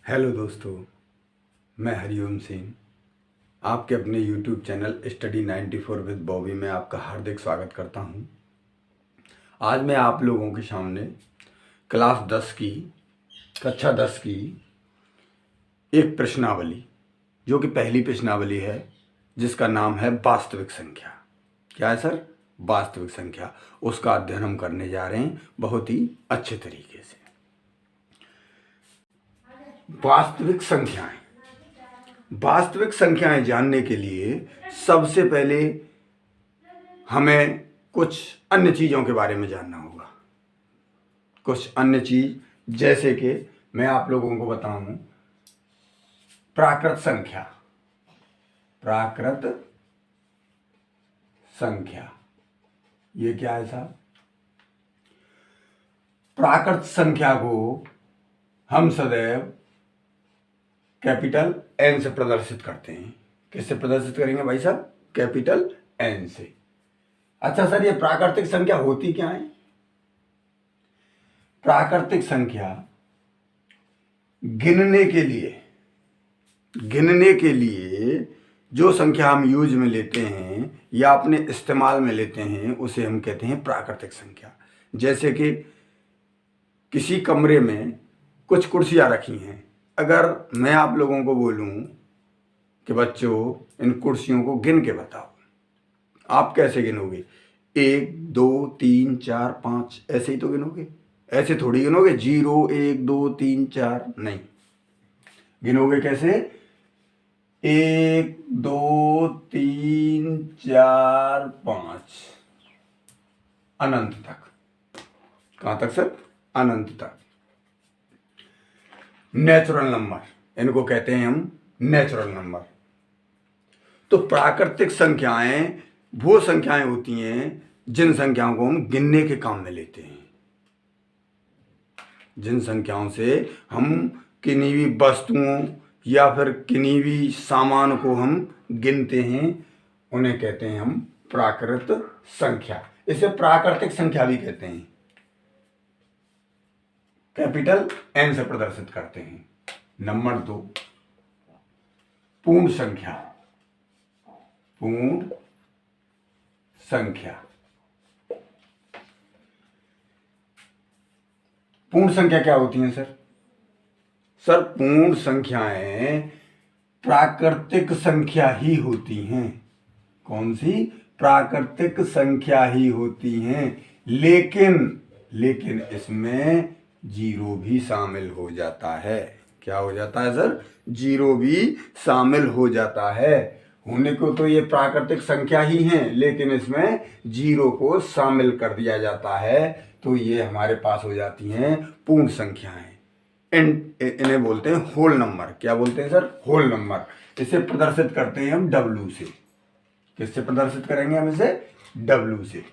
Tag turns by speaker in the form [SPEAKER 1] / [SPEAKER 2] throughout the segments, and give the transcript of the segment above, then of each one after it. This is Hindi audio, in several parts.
[SPEAKER 1] हेलो दोस्तों, मैं हरिओम सिंह आपके अपने YouTube channel study 94 with Bobby में आपका हार्दिक स्वागत करता हूं। आज मैं आप लोगों के सामने क्लास 10 की कक्षा 10 की एक प्रश्नावली, जो कि पहली प्रश्नावली है, जिसका नाम है वास्तविक संख्या। क्या है सर? वास्तविक संख्या। उसका अध्ययन हम करने जा रहे हैं बहुत ही अच्छे तरीके से। वास्तविक संख्याएं जानने के लिए सबसे पहले हमें कुछ अन्य चीज़ों के बारे में जानना होगा। कुछ अन्य चीज, जैसे कि मैं आप लोगों को बताऊं, प्राकृत संख्या। प्राकृत संख्या ये क्या है साहब? प्राकृत संख्या को हम सदैव कैपिटल एन से प्रदर्शित करते हैं। किससे प्रदर्शित करेंगे भाई साहब? कैपिटल एन से। अच्छा सर, ये प्राकृतिक संख्या होती क्या है? प्राकृतिक संख्या गिनने के लिए जो संख्या हम यूज में लेते हैं या अपने इस्तेमाल में लेते हैं, उसे हम कहते हैं प्राकृतिक संख्या। जैसे कि किसी कमरे में कुछ कुर्सियां रखी हैं, अगर मैं आप लोगों को बोलूं कि बच्चों इन कुर्सियों को गिन के बताओ, आप कैसे गिनोगे? 1 2 3 4 5 ऐसे ही तो गिनोगे। ऐसे थोड़ी गिनोगे 0 1 2 3 4, नहीं। गिनोगे कैसे? 1 2 3 4 5, अनंत तक। कहां तक सर? अनंत तक। नेचुरल नंबर, इनको कहते हैं हम नेचुरल नंबर। तो प्राकृतिक संख्याएं वो संख्याएं होती हैं जिन संख्याओं को हम गिनने के काम में लेते हैं। जिन संख्याओं से हम किन्हीं भी वस्तुओं या फिर किन्हीं भी सामान को हम गिनते हैं, उन्हें कहते हैं हम प्राकृत संख्या। इसे प्राकृतिक संख्या भी कहते हैं। कैपिटल एन से प्रदर्शित करते हैं। नंबर 2, पूर्ण संख्या। पूर्ण संख्या। पूर्ण संख्या क्या होती है सर? सर, पूर्ण संख्याएं प्राकृतिक संख्या ही होती हैं। कौन सी? प्राकृतिक संख्या ही होती हैं, लेकिन इसमें जीरो भी शामिल हो जाता है। क्या हो जाता है सर? जीरो भी शामिल हो जाता है। होने को तो ये प्राकृतिक संख्या ही है, लेकिन इसमें जीरो को शामिल कर दिया जाता है, तो ये हमारे पास हो जाती हैं पूर्ण संख्याएं। इन्हें बोलते हैं होल नंबर। क्या बोलते हैं सर? Whole number. इसे प्रदर्शित करते हैं हम डब्ल्यू से। किससे प्रदर्शित करेंगे हम इसे? डब्ल्यू से।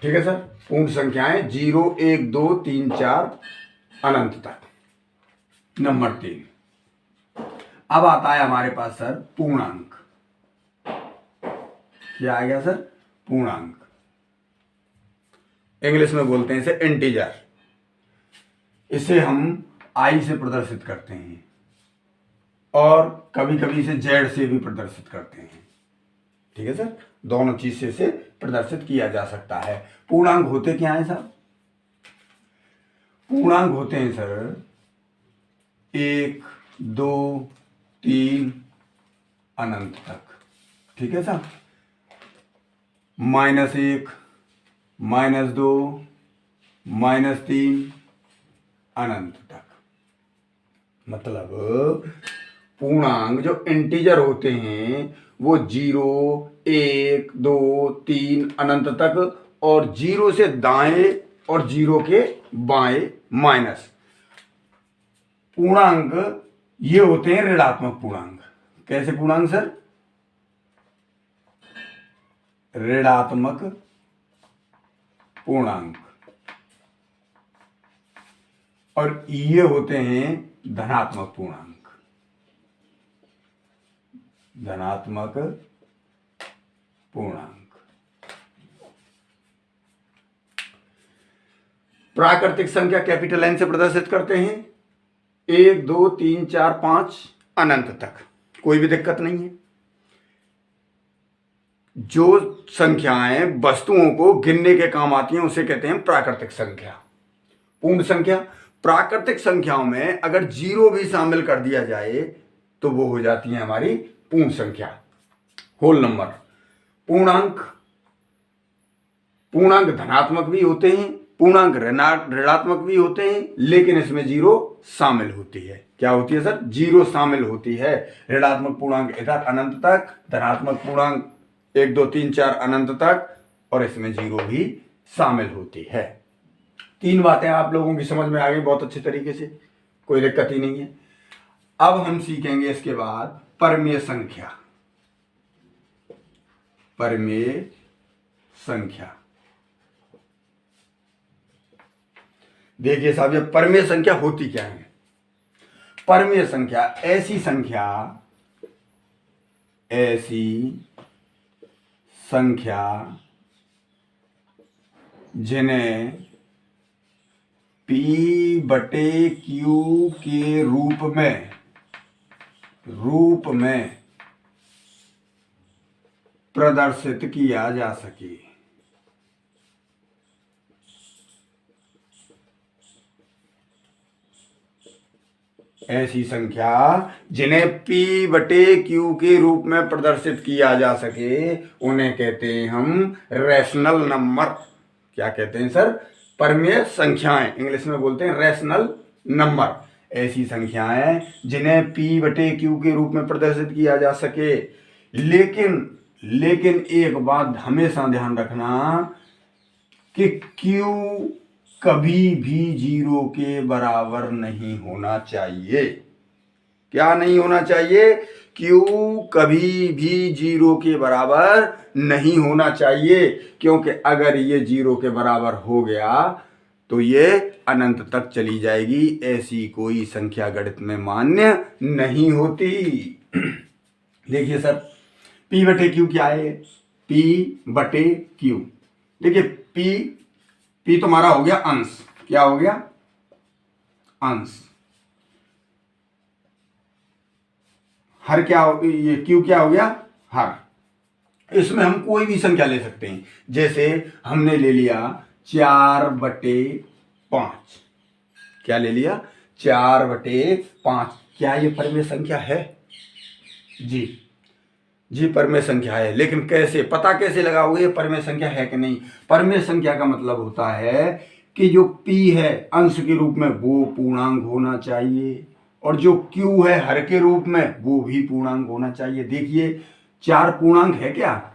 [SPEAKER 1] ठीक है सर। पूर्ण संख्याएं 0 1 2 3 4 अनंत तक। नंबर 3, अब आता है हमारे पास सर पूर्णांक। क्या आ गया सर? पूर्णांक। इंग्लिश में बोलते हैं इसे इंटीजर। इसे हम आई से प्रदर्शित करते हैं और कभी कभी इसे जेड से भी प्रदर्शित करते हैं। ठीक है सर, दोनों चीज से इसे प्रदर्शित किया जा सकता है। पूर्णांक होते क्या है साहब? पूर्णांक होते हैं सर 1 2 3 अनंत तक। ठीक है साहब। -1 -2 -3 अनंत तक। मतलब पूर्णांक जो इंटीजर होते हैं वो 0 1 2 3 अनंत तक, और 0 से दाएं और 0 के बाएं माइनस पूर्णांक, ये होते हैं ऋणात्मक पूर्णांक। कैसे पूर्णांक सर? ऋणात्मक पूर्णांक। और ये होते हैं धनात्मक पूर्णांक। धनात्मक पूर्णांक। प्राकृतिक संख्या कैपिटल एन से प्रदर्शित करते हैं 1 2 3 4 5 अनंत तक, कोई भी दिक्कत नहीं है। जो संख्याएं वस्तुओं को गिनने के काम आती हैं उसे कहते हैं प्राकृतिक संख्या। पूर्ण संख्या, प्राकृतिक संख्याओं में अगर जीरो भी शामिल कर दिया जाए तो वो हो जाती है हमारी पूर्ण संख्या, होल नंबर। पूर्णांक, पूर्णांक धनात्मक भी होते हैं, पूर्णांक ऋणात्मक भी होते हैं, लेकिन इसमें जीरो शामिल होती है। क्या होती है सर? जीरो शामिल होती है। ऋणात्मक पूर्णांक इधर अनंत तक, धनात्मक पूर्णांक 1 2 3 4 अनंत तक, और इसमें जीरो भी शामिल होती है। 3 बातें आप लोगों की समझ में आ गई बहुत अच्छे तरीके से, कोई दिक्कत ही नहीं है। अब हम सीखेंगे इसके बाद परमेय संख्या। परमेय संख्या, देखिए साहब, ये परमेय संख्या होती क्या है? परमेय संख्या ऐसी संख्या जिन्हें P/Q के रूप में प्रदर्शित किया जा सके। ऐसी संख्या जिन्हें P/Q के रूप में प्रदर्शित किया जा सके उन्हें कहते हैं हम रैशनल नंबर। क्या कहते हैं सर? परमेय संख्याएं, इंग्लिश में बोलते हैं रैशनल नंबर। ऐसी संख्याएं जिन्हें P/Q के रूप में प्रदर्शित किया जा सके। लेकिन एक बात हमेशा ध्यान रखना कि Q कभी भी जीरो के बराबर नहीं होना चाहिए। क्या नहीं होना चाहिए? Q कभी भी जीरो के बराबर नहीं होना चाहिए, क्योंकि अगर ये जीरो के बराबर हो गया तो ये अनंत तक चली जाएगी। ऐसी कोई संख्या गणित में मान्य नहीं होती। देखिए सर, P/Q क्या है? P/Q, देखिए P तुम्हारा हो गया अंश। क्या हो गया? अंश। हर क्या हो, ये Q क्या हो गया? हर। इसमें हम कोई भी संख्या ले सकते हैं। जैसे हमने ले लिया 4/5। क्या ले लिया? 4/5। क्या ये परमेय संख्या है? जी परमेय संख्या है। लेकिन कैसे पता कैसे लगाओगे परमेय संख्या है कि नहीं? परमेय संख्या का मतलब होता है कि जो P है अंश के रूप में वो पूर्णांक होना चाहिए, और जो Q है हर के रूप में वो भी पूर्णांक होना चाहिए। देखिए 4 पूर्णांक है क्या?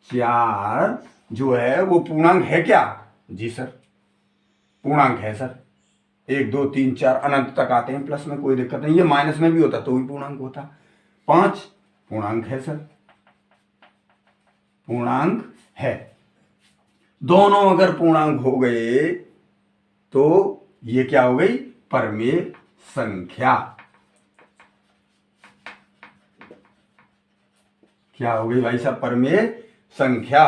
[SPEAKER 1] 4 जो है वो पूर्णांक है क्या? जी सर, पूर्णांक है सर। 1 2 3 4 अनंत तक आते हैं, प्लस में कोई दिक्कत नहीं है, माइनस में भी होता तो भी पूर्णांक होता। 5 पूर्णांक है सर, पूर्णांक है। दोनों अगर पूर्णांक हो गए तो ये क्या हो गई? परमेय संख्या। क्या हो गई भाई साहब? परमेय संख्या।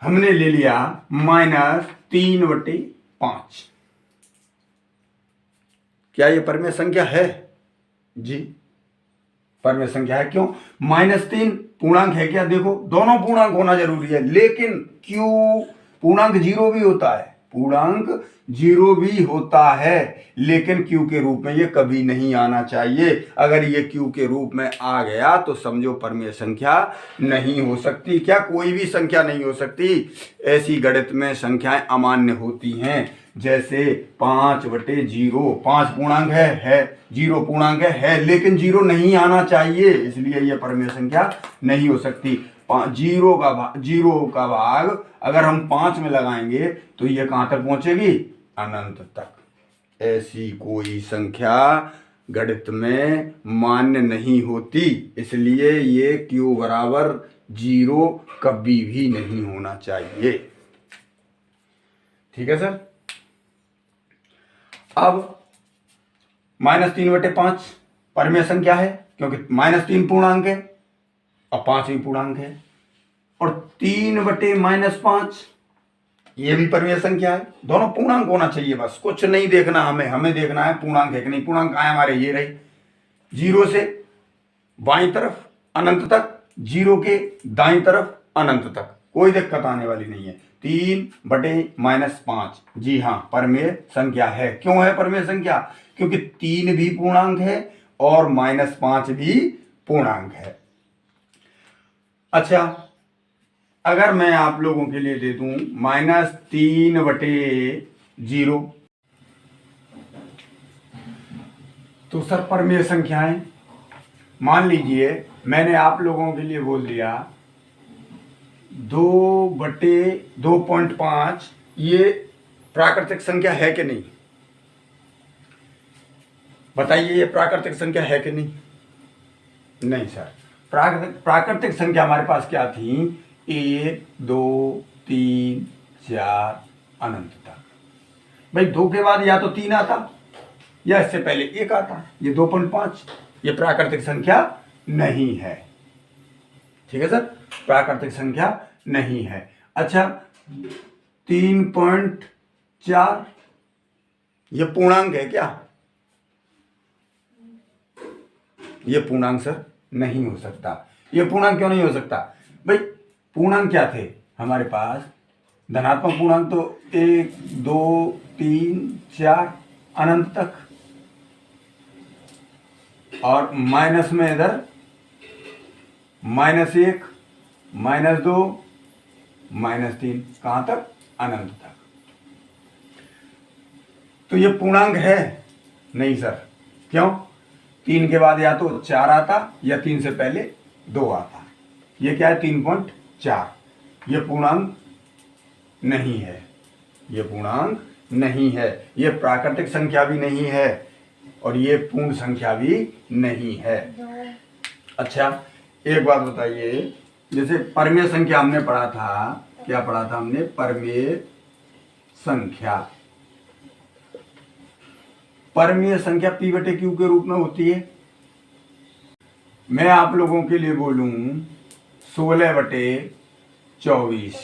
[SPEAKER 1] हमने ले लिया -3/5। क्या ये परमेय संख्या है? जी परमेय संख्या है। क्यों? -3 पूर्णांक है क्या? देखो दोनों पूर्णांक होना जरूरी है, लेकिन Q पूर्णांक जीरो भी होता है। पूर्णांक जीरो भी होता है, लेकिन Q के रूप में ये कभी नहीं आना चाहिए। अगर ये Q के रूप में आ गया तो समझो परमेय संख्या नहीं हो सकती। क्या कोई भी संख्या नहीं हो सकती? ऐसी गणित में संख्याएं अमान्य होती हैं। जैसे 5/0, 5 पूर्णांक है, 0 पूर्णांक है, लेकिन 0 नहीं आना चाहिए, इसलिए यह परमेय संख्या नहीं हो सकती। 0 का भाग अगर हम 5 में लगाएंगे तो यह कहां तक पहुंचेगी? अनंत तक। ऐसी कोई संख्या गणित में मान्य नहीं होती, इसलिए ये Q बराबर 0 कभी भी नहीं होना चाहिए। ठीक है सर। अब -3/5 परमेय संख्या है, क्योंकि -3 पूर्णांक है और 5 भी पूर्णांक है। और 3/-5 ये भी परमेय संख्या है। दोनों पूर्णांक होना चाहिए, बस कुछ नहीं देखना हमें देखना है पूर्णांक है कि नहीं। पूर्णांक कहाँ है हमारे, ये रहे, 0 से बाईं तरफ अनंत तक, 0 के दाईं तरफ अनंत तक, कोई दिक्कत आने वाली नहीं है। 3/-5, जी हाँ परमेय संख्या है। क्यों है परमेय संख्या? क्योंकि 3 भी पूर्णांक है और -5 भी पूर्णांक है। अच्छा, अगर मैं आप लोगों के लिए दे दूं -3/0, तो सर परमेय संख्याएं, मान लीजिए मैंने आप लोगों के लिए बोल दिया 2/2.5, ये प्राकृतिक संख्या है कि नहीं? बताइए, ये प्राकृतिक संख्या है कि नहीं? नहीं सर, प्राकृतिक संख्या हमारे पास क्या थी? 1, 2, 3, 4 अनंत तक। भाई 2 के बाद या तो 3 आता या इससे पहले 1 आता। ये 2.5 ये प्राकृतिक संख्या नहीं है। ठीक है सर, प्राकृतिक संख्या नहीं है। अच्छा, 3.4 ये पूर्णांक है क्या? ये पूर्णांक सर नहीं हो सकता। ये पूर्णांक क्यों नहीं हो सकता? भाई पूर्णांक क्या थे हमारे पास? धनात्मक पूर्णांक तो 1, 2, 3, 4 अनंत तक, और माइनस में इधर -1, -2, -3, कहां तक? अनंत तक। तो ये पूर्णांक है नहीं सर। क्यों? 3 के बाद या तो 4 आता या 3 से पहले 2 आता। ये क्या है? 3.4। ये पूर्णांक नहीं है, ये पूर्णांक नहीं है, ये प्राकृतिक संख्या भी नहीं है और ये पूर्ण संख्या भी नहीं है। अच्छा, एक बात बताइए, जैसे परमेय संख्या हमने पढ़ा था, क्या पढ़ा था हमने? परमेय संख्या। परमेय संख्या P/Q के रूप में होती है। मैं आप लोगों के लिए बोलूं 16/24,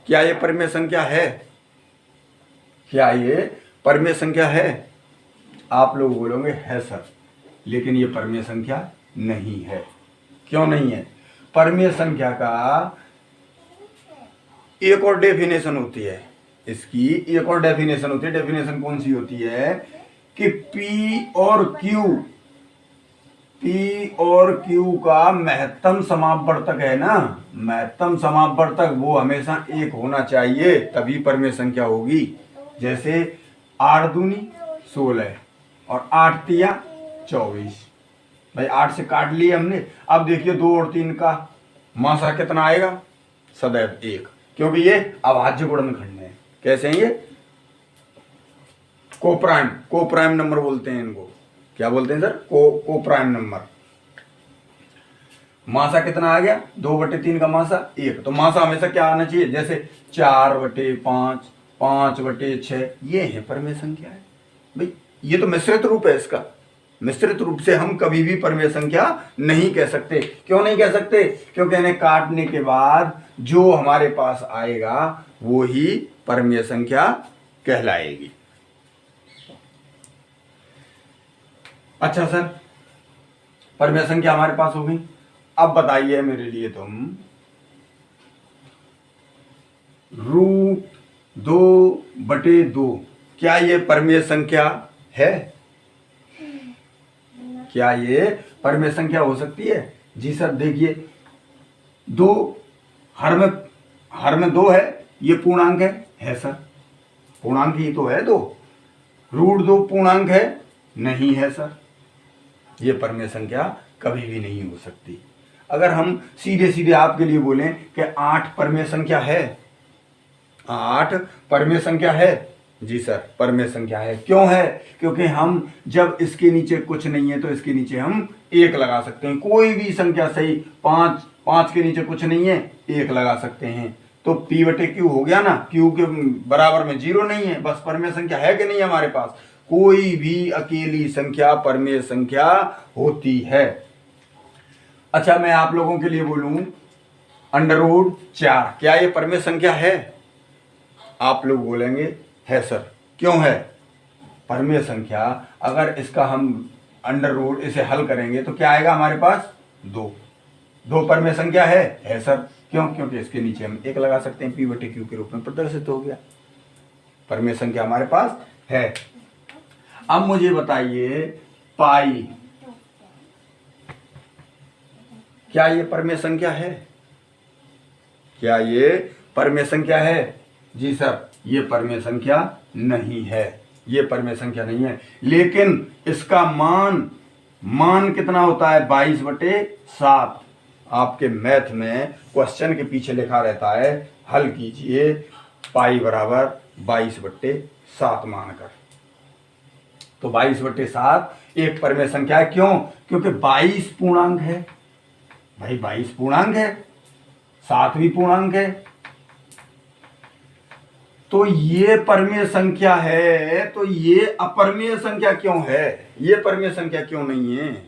[SPEAKER 1] क्या ये परमेय संख्या है? क्या ये परमेय संख्या है? आप लोग बोलोगे है सर, लेकिन ये परमेय संख्या नहीं है। क्यों नहीं है? परमेय संख्या का एक और डेफिनेशन होती है, इसकी एक और डेफिनेशन होती है। डेफिनेशन कौन सी होती है? कि P और Q का महत्तम समापवर्तक है ना, महत्तम समापवर्तक वो हमेशा 1 होना चाहिए, तभी परमेय संख्या होगी। जैसे 8 दूनी 16 और 8 तिया 24। भाई 8 से काट लिए हमने। अब देखिए 2 और 3 का मासा कितना आएगा? सदैव 1, क्योंकि ये अभाज्य गुणनखंड है। कैसे हैं ये? कोप्राइम नंबर बोलते हैं इनको। क्या बोलते हैं सर? Coprime number. मासा कितना आ गया? 2/3 का मासा 1। तो मासा हमेशा क्या आना चाहिए? जैसे 4/5, 5/6, ये है परमेय संख्या है। भाई ये तो मिश्रित रूप है इसका। मिश्रित रूप से हम कभी भी परमेय संख्या नहीं कह सकते। क्यों नहीं कह सकते? क्योंकि इन्हें काटने के बाद जो हमारे पास आएगा वो ही परमेय संख्या कहलाएगी। अच्छा सर, परमेय संख्या हमारे पास हो गई। अब बताइए मेरे लिए तुम √2/2, क्या ये परमेय संख्या है? क्या ये परमेय संख्या हो सकती है? जी सर, देखिए 2 हर में 2 है, ये पूर्णांक है सर, पूर्णांक ही तो है 2। √2 पूर्णांक है? नहीं है सर, ये परमेय संख्या कभी भी नहीं हो सकती। अगर हम सीधे सीधे आपके लिए बोलें कि 8 परमेय संख्या है, 8 परमेय संख्या है? जी सर, परमेय संख्या है। क्यों है? क्योंकि हम जब इसके नीचे कुछ नहीं है तो इसके नीचे हम 1 लगा सकते हैं। कोई भी संख्या सही, 5 के नीचे कुछ नहीं है, 1 लगा सकते हैं। तो P/Q हो गया ना, Q के बराबर में 0 नहीं है, बस परमेय संख्या है कि नहीं हमारे पास? कोई भी अकेली संख्या परमेय संख्या होती है। अच्छा, मैं आप लोगों के लिए बोलूं √4, क्या ये परमेय संख्या है? आप लोग बोलेंगे है सर। क्यों है? परमेय संख्या अगर इसका हम अंडर रूट इसे हल करेंगे तो क्या आएगा हमारे पास? 2। 2 परमेय संख्या है सर। क्यों? क्योंकि इसके नीचे हम 1 लगा सकते हैं, p/q के रूप में प्रदर्शित हो गया। परमेय संख्या हमारे पास है। अब मुझे बताइए पाई, क्या ये परमेय संख्या है? क्या ये परमेय संख्या है? जी सर, ये परमेय संख्या नहीं है, ये परमेय संख्या नहीं है। लेकिन इसका मान कितना होता है? 22/7। आपके मैथ में क्वेश्चन के पीछे लिखा रहता है हल कीजिए पाई बराबर 22/7 मानकर। तो 22/7 एक परमेय संख्या है। क्यों? क्योंकि 22 पूर्णांक है भाई, 22 पूर्णांक है, 7 भी पूर्णांक है। तो ये परमेय संख्या है, तो ये अपरमेय संख्या क्यों है? ये परमेय संख्या क्यों नहीं है?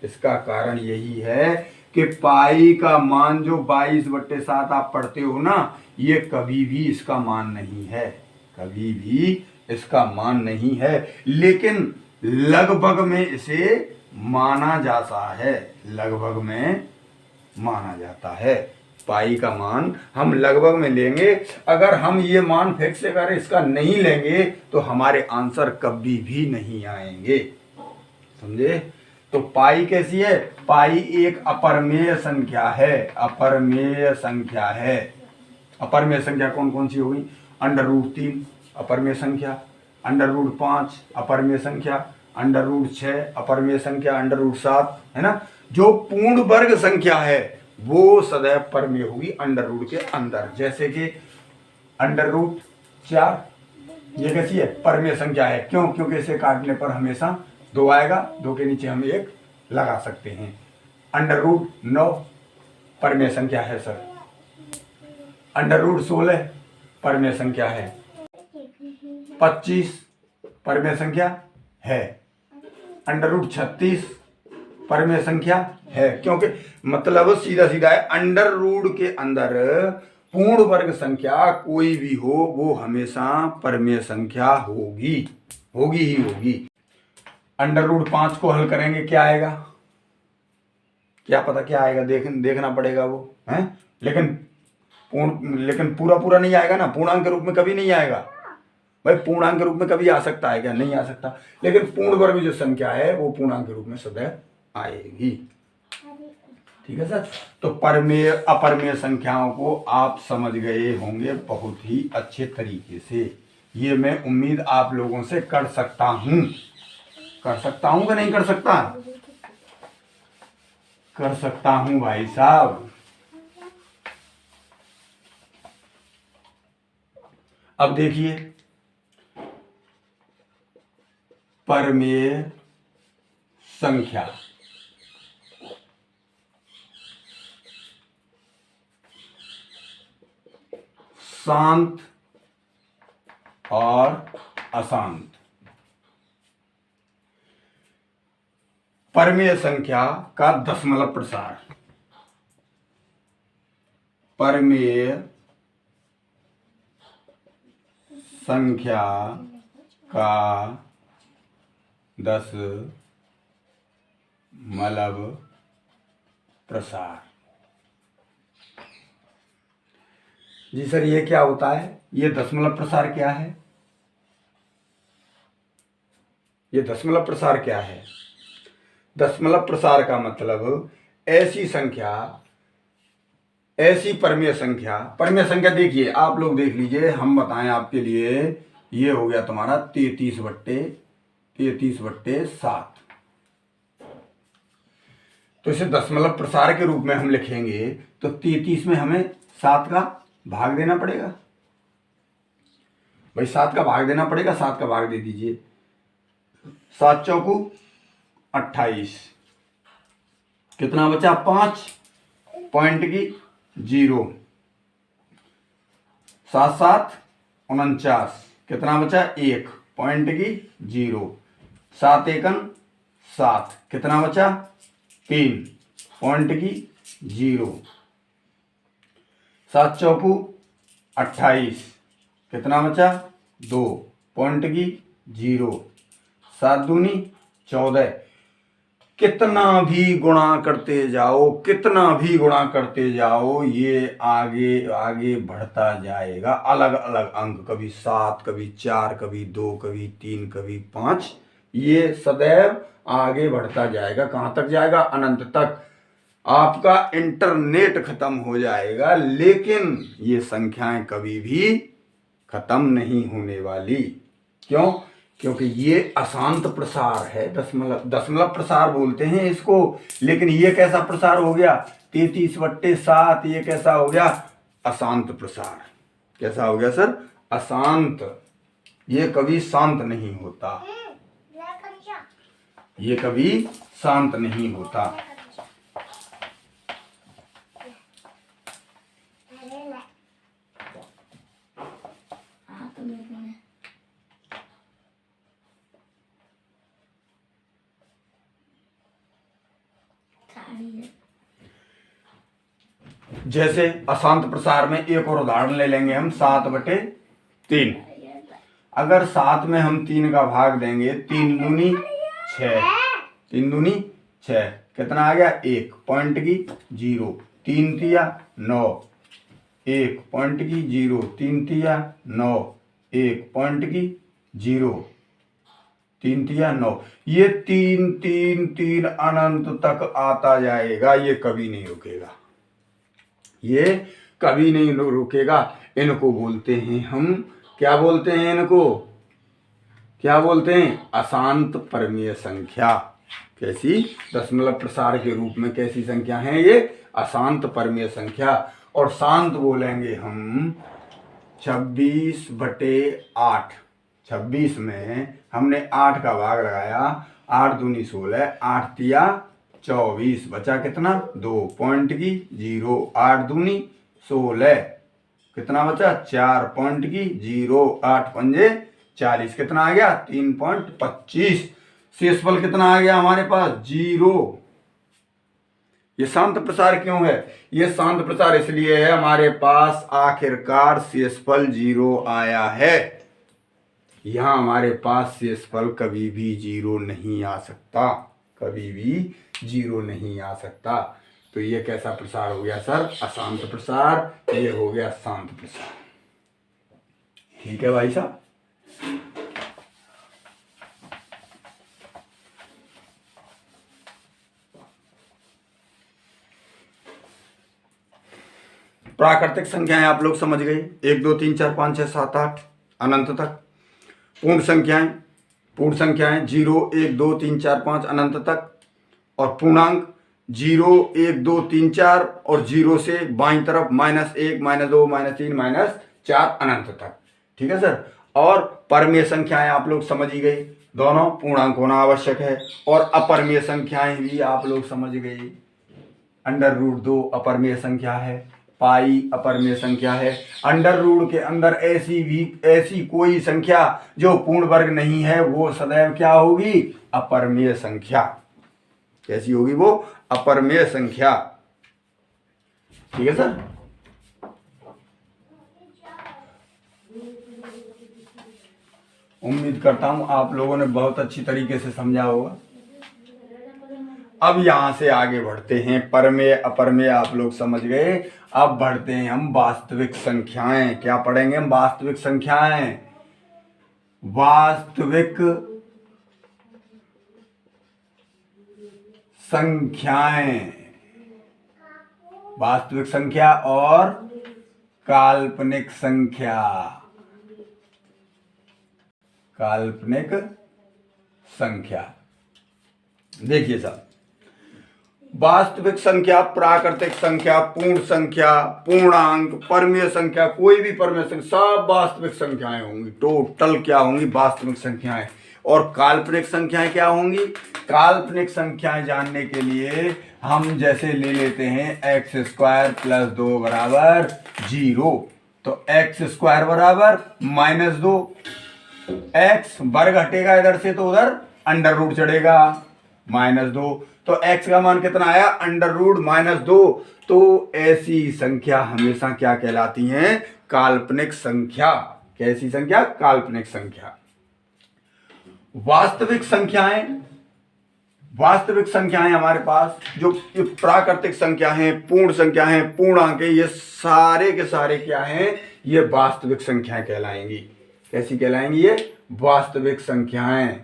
[SPEAKER 1] इसका कारण यही है कि पाई का मान जो 22/7 आप पढ़ते हो ना, ये कभी भी इसका मान नहीं है, कभी भी इसका मान नहीं है। लेकिन लगभग में इसे माना जाता है, लगभग में माना जाता है। पाई का मान हम लगभग में लेंगे। अगर हम ये मान फिक्स से अगर इसका नहीं लेंगे तो हमारे आंसर कभी भी नहीं आएंगे, समझे? तो पाई कैसी है? पाई एक अपरमेय संख्या है, अपरमेय संख्या है। अपरमेय संख्या कौन कौन सी होगी? √3 अपरमेय संख्या, √5 अपरमेय संख्या, √6 अपरमेय संख्या, √7, है ना? जो पूर्ण वर्ग संख्या है वो सदैव परमेय होगी अंडर रूट के अंदर। जैसे कि √4 ये कैसी है? परमेय संख्या है। क्यों? क्योंकि इसे काटने पर हमेशा 2 आएगा, 2 के नीचे हम 1 लगा सकते हैं। √9 परमेय संख्या है सर। √16 परमेय संख्या है। 25 परमेय संख्या है। √36 परमेय संख्या है। क्योंकि मतलब सीधा सीधा है, अंडर रूट के अंदर पूर्ण वर्ग संख्या कोई भी हो वो हमेशा परमेय संख्या होगी, होगी ही होगी। √5 को हल करेंगे क्या आएगा? क्या पता क्या आएगा, देखना पड़ेगा वो है। लेकिन पूरा नहीं आएगा ना, पूर्णांक के रूप में कभी नहीं आएगा भाई। पूर्णांक के रूप में कभी आ सकता है क्या? नहीं आ सकता। लेकिन पूर्ण वर्ग जो संख्या है वो पूर्णांक के रूप में सदैव आएगी। ठीक है सर। तो परमेय अपरमेय संख्याओं को आप समझ गए होंगे बहुत ही अच्छे तरीके से। ये मैं उम्मीद आप लोगों से कर सकता हूं कि नहीं कर सकता? कर सकता हूं भाई साहब। अब देखिए परमेय संख्या, शांत और अशांत। परमेय संख्या का दशमलव प्रसार, परमेय संख्या का दशमलव प्रसार। जी सर, ये क्या होता है? ये दशमलव प्रसार क्या है? ये दशमलव प्रसार क्या है? दशमलव प्रसार का मतलब ऐसी संख्या, ऐसी परमेय संख्या देखिए, आप लोग देख लीजिए, हम बताएं आपके लिए। ये हो गया तुम्हारा 33/7। तो इसे दशमलव प्रसार के रूप में हम लिखेंगे तो 33 में हमें 7 का भाग देना पड़ेगा भाई, 7 का भाग देना पड़ेगा। 7 का भाग दे दीजिए। 7 चौकू 28, कितना बचा? 5.0। 7 7 49, कितना बचा? 1.0। 7 1 7, कितना बचा? 3.0। 7 चौकू 28, कितना बचा 2 पॉइंट की 0, 7 दूनी 14। कितना भी गुणा करते जाओ, कितना भी गुणा करते जाओ, ये आगे आगे बढ़ता जाएगा। अलग अलग अंक, कभी 7, कभी 4, कभी 2, कभी 3, कभी 5, ये सदैव आगे बढ़ता जाएगा। कहाँ तक जाएगा? अनंत तक। आपका इंटरनेट खत्म हो जाएगा, लेकिन ये संख्याएं कभी भी खत्म नहीं होने वाली। क्यों? क्योंकि ये अशांत प्रसार है। दशमलव प्रसार बोलते हैं इसको, लेकिन ये कैसा प्रसार हो गया? 33/7। ये कैसा हो गया? अशांत प्रसार। कैसा हो गया सर? अशांत। ये कभी शांत नहीं होता, ये कभी शांत नहीं होता। जैसे अशांत प्रसार में एक और उदाहरण ले लेंगे हम, 7/3। अगर 7 में हम 3 का भाग देंगे, 3 दूनी 6, 3 दूनी 6, कितना आ गया? 1 पॉइंट की 0, 3 तिया 9, 1 पॉइंट की 0, 3 तिया 9, 1 पॉइंट की 0, 3 तिया 9। ये 3 3 3 अनंत तक आता जाएगा, ये कभी नहीं रुकेगा, ये कभी नहीं रुकेगा। इनको बोलते हैं हम, क्या बोलते हैं इनको? क्या बोलते हैं? अशांत परमीय संख्या। कैसी? दशमलव प्रसार के रूप में कैसी संख्या है ये? अशांत परमीय संख्या। और शांत बोलेंगे हम 26/8। 26 में हमने 8 का भाग लगाया, 8 दूनी 16, 8 तिया 24, बचा कितना? 2 पॉइंट की 0, 8 दूनी 16, कितना बचा? 4 पॉइंट की 0, 8 पंजे 40, कितना आ गया? 3.25। शेषफल कितना आ गया हमारे पास? 0। ये शांत प्रसार क्यों है? ये शांत प्रसार इसलिए है, हमारे पास आखिरकार शेषफल 0 आया है। यहां हमारे पास शेषफल कभी भी 0 नहीं आ सकता, कभी भी 0 नहीं आ सकता। तो ये कैसा प्रसार हो गया सर? अशांत प्रसार। ये हो गया शांत प्रसार। ठीक है भाई साहब। प्राकृतिक संख्याएं आप लोग समझ गए, 1 2 3 4 5 6 7 8 अनंत तक। पूर्ण संख्याएं, 0 1 2 3 4 5 अनंत तक। और पूर्णांक 0 1 2 3 4 और 0 से बाईं तरफ -1 -2 -3 -4 अनंत तक। ठीक है सर। और परमीय संख्याएं आप लोग समझ ही गए, दोनों पूर्णांक होना आवश्यक है। और अपरमीय संख्याएं भी आप लोग समझ गए। √2 अपरमीय संख्या है, पाई अपरमीय संख्या है। √, के अंदर ऐसी कोई संख्या जो पूर्ण वर्ग नहीं है, वो सदैव क्या होगी? अपरमीय संख्या। कैसी होगी वो? अपरमेय संख्या। ठीक है सर। उम्मीद करता हूं आप लोगों ने बहुत अच्छी तरीके से समझा होगा। अब यहां से आगे बढ़ते हैं। परमेय अपरमेय आप लोग समझ गए। अब बढ़ते हैं हम वास्तविक संख्याएं। क्या पढ़ेंगे हम? वास्तविक संख्याएं। वास्तविक संख्याएं, वास्तविक संख्या और काल्पनिक संख्या। काल्पनिक संख्या देखिए साहब, वास्तविक संख्या, प्राकृतिक संख्या, पूर्ण संख्या, पूर्णांक, परमीय संख्या, कोई भी परमीय संख्या, सब वास्तविक संख्याएं होंगी। टोटल क्या होंगी? वास्तविक संख्याएं। और काल्पनिक संख्याएं क्या होंगी? काल्पनिक संख्याएं जानने के लिए हम जैसे ले लेते हैं x² + 2 = 0। तो x² = -2, x वर्ग हटेगा इधर से तो उधर √ चढ़ेगा, -2। तो x का मान कितना आया? √-2। तो ऐसी संख्या हमेशा क्या कहलाती हैं? काल्पनिक संख्या। कैसी संख्या? काल्पनिक संख्या। वास्तविक संख्याएं हमारे पास जो प्राकृतिक संख्या हैं, पूर्ण संख्या हैं, पूर्णांक हैं, ये सारे के सारे क्या हैं? ये वास्तविक संख्याएं कहलाएंगी। कैसी कहलाएंगी? ये वास्तविक संख्याएं।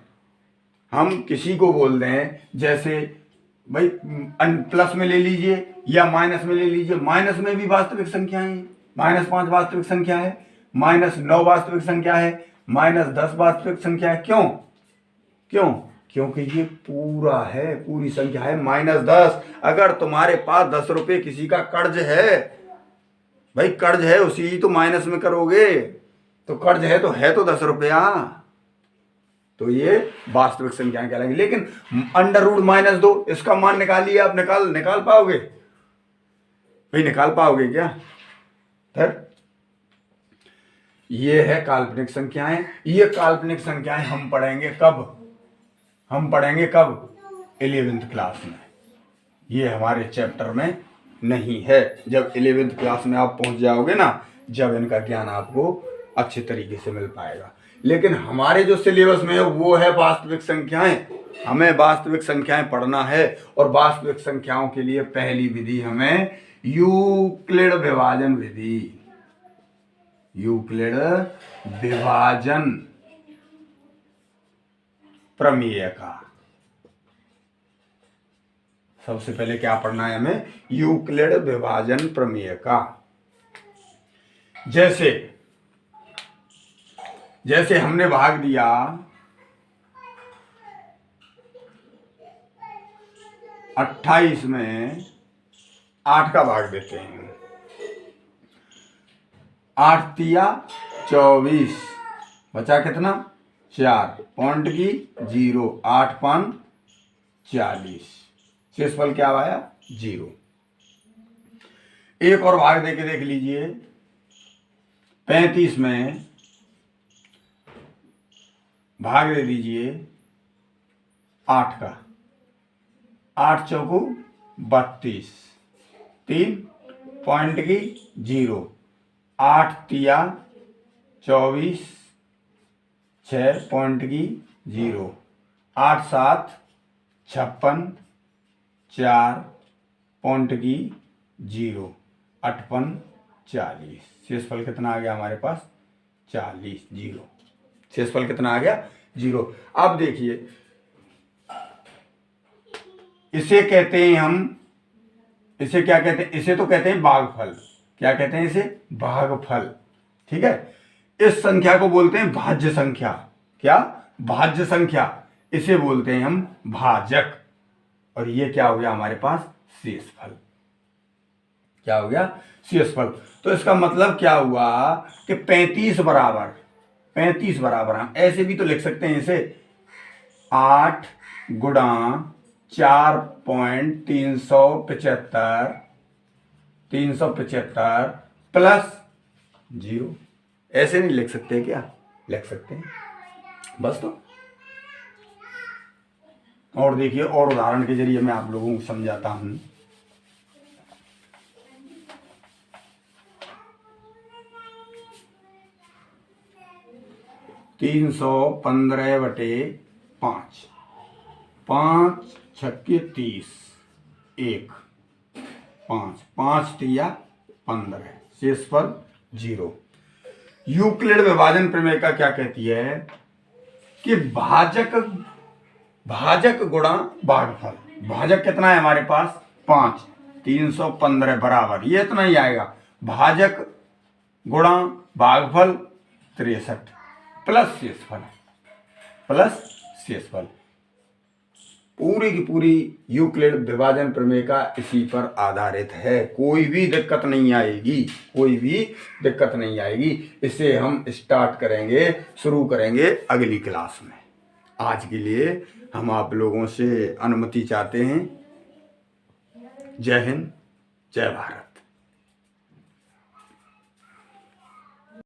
[SPEAKER 1] हम किसी को बोल दें, जैसे भाई प्लस में ले लीजिए या माइनस में ले लीजिए, माइनस में भी वास्तविक संख्या है, -5 वास्तविक संख्या है, -9 वास्तविक संख्या है, -10 वास्तविक संख्या है। क्यों? क्योंकि ये पूरा है, पूरी संख्या है। -10, अगर तुम्हारे पास 10 रुपये किसी का कर्ज है, भाई कर्ज है, उसी तो माइनस में करोगे, तो कर्ज है तो 10 रुपया, तो ये वास्तविक संख्याएं कहलाएंगी। लेकिन √-2 इसका मान निकालिए आप, निकाल पाओगे भाई? निकाल पाओगे क्या? फिर ये है काल्पनिक संख्याएं। ये काल्पनिक संख्याएं हम पढ़ेंगे कब? 11th क्लास में। ये हमारे चैप्टर में नहीं है। जब 11th क्लास में आप पहुंच जाओगे ना, जब इनका ज्ञान आपको अच्छे तरीके से मिल पाएगा। लेकिन हमारे जो सिलेबस में है वो है वास्तविक संख्याएं। हमें वास्तविक संख्याएं पढ़ना है, और वास्तविक संख्याओं के लिए पहली विधि हमें यूक्लिड विभाजन विधि, यूक्लिड विभाजन प्रमेय का सबसे पहले क्या पढ़ना है? हमें यूक्लिड विभाजन प्रमेय का। जैसे हमने भाग दिया 28 में 8 का भाग देते हैं। 8 तिया 24, बचा कितना? 4, पॉइंट की 0, 8 5 40, शेषफल क्या आया? 0। एक और भाग देके देख लीजिए, 35 में भाग दे दीजिए 8 का, 8 चौको 32, 3 पॉइंट की 0, 8 तिया 24, 6 पॉइंट की 0, 8 7 56, 4 पॉइंट की 0, 8 5 40, शेषफल कितना आ गया हमारे पास? 40, 0। शेषफल कितना आ गया? 0। अब देखिए, इसे कहते हैं हम, इसे क्या कहते हैं? इसे तो कहते हैं भागफल। क्या कहते हैं इसे? भागफल। ठीक है। इस संख्या को बोलते हैं भाज्य संख्या। क्या? भाज्य संख्या। इसे बोलते हैं हम भाजक। और ये क्या हो गया हमारे पास? शेषफल। क्या हो गया? शेषफल। तो इसका मतलब क्या हुआ कि 35 बराबर हम ऐसे भी तो लिख सकते हैं इसे, 8 गुणा 4.375 प्लस 0। ऐसे नहीं लिख सकते क्या? लिख सकते हैं बस। तो और देखिए, और उदाहरण के जरिए मैं आप लोगों को समझाता हूं। तीन 315/5, 5 छक्के 30, 1 5, 5 तिया 15, शेषफल 0। यूक्लिड विभाजन प्रमेय का क्या कहती है कि भाजक गुणा भागफल। भाजक कितना है हमारे पास? 5, 315 बराबर, ये इतना ही आएगा। भाजक गुणा भागफल 63 प्लस शेषफल। पूरी की पूरी यूक्लिड विभाजन प्रमेय का इसी पर आधारित है। कोई भी दिक्कत नहीं आएगी। इसे हम शुरू करेंगे अगली क्लास में। आज के लिए हम आप लोगों से अनुमति चाहते हैं। जय हिंद, जय भारत।